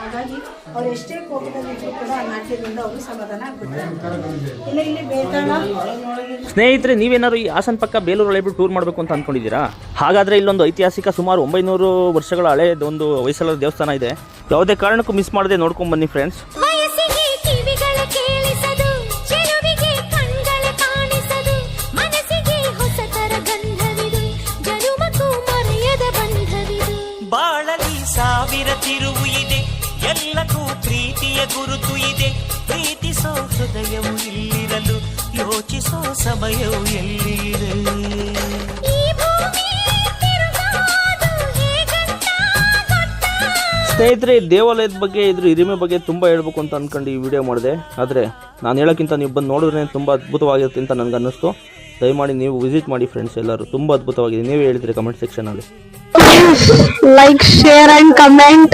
ಹಾಗಾಗಿ ಅವ್ರು ಎಷ್ಟೇ ಕೋಪದಲ್ಲಿದ್ದರೂ ಕೂಡ ಆ ನಾಟ್ಯದಿಂದ ಅವರು ಸಮಾಧಾನ ಆಗ್ಬಿಡ್ತಾರೆ. ಇಲ್ಲಿ ಬೇತಾಳ. ಸ್ನೇಹಿತರೆ, ನೀವೇನಾದ್ರು ಈ ಹಾಸನ ಪಕ್ಕ ಬೇಲೂರು ಹಳೆಬೀಡು ಟೂರ್ ಮಾಡಬೇಕು ಅಂತ ಅಂದ್ಕೊಂಡಿದ್ದೀರಾ? ಹಾಗಾದರೆ ಇಲ್ಲೊಂದು ಐತಿಹಾಸಿಕ ಸುಮಾರು 900 ವರ್ಷಗಳ ಹಳೆಯದೊಂದು ಹೊಯ್ಸಳರ ದೇವಸ್ಥಾನ ಇದೆ. ಯಾವುದೇ ಕಾರಣಕ್ಕೂ ಮಿಸ್ ಮಾಡದೆ ನೋಡ್ಕೊಂಡು ಬನ್ನಿ ಫ್ರೆಂಡ್ಸ್. ಬಾಳಲಿ ಸಾವಿರ ತಿರುವು ಇದೆ, ಎಲ್ಲಕ್ಕೂ ಪ್ರೀತಿಯ ಗುರುತು ಇದೆ. ಪ್ರೀತಿಸೋ ಹೃದಯವು ಇಲ್ಲಿರಲು ಯೋಚಿಸೋ ಸಮಯವು ಎಲ್ಲಿದೆ. ಸ್ನೇಹಿತರೆ, ದೇವಾಲಯದ ಬಗ್ಗೆ ಇದ್ರ ಹಿರಿಮೆ ಬಗ್ಗೆ ತುಂಬ ಹೇಳ್ಬೇಕು ಅಂತ ಅಂದ್ಕೊಂಡು ಈ ವಿಡಿಯೋ ಮಾಡಿದೆ. ಆದರೆ ನಾನು ಹೇಳೋಕ್ಕಿಂತ ನೀವು ಬಂದು ನೋಡಿದ್ರೆ ತುಂಬ ಅದ್ಭುತವಾಗಿರುತ್ತೆ ಅಂತ ನನಗೆ ಅನ್ನಿಸ್ತು. ದಯಮಾಡಿ ನೀವು ವಿಸಿಟ್ ಮಾಡಿ ಫ್ರೆಂಡ್ಸ್. ಎಲ್ಲರೂ ತುಂಬ ಅದ್ಭುತವಾಗಿದೆ. ನೀವೇ ಹೇಳಿದ್ರಿ ಕಮೆಂಟ್ ಸೆಕ್ಷನಲ್ಲಿ. Like, share and comment.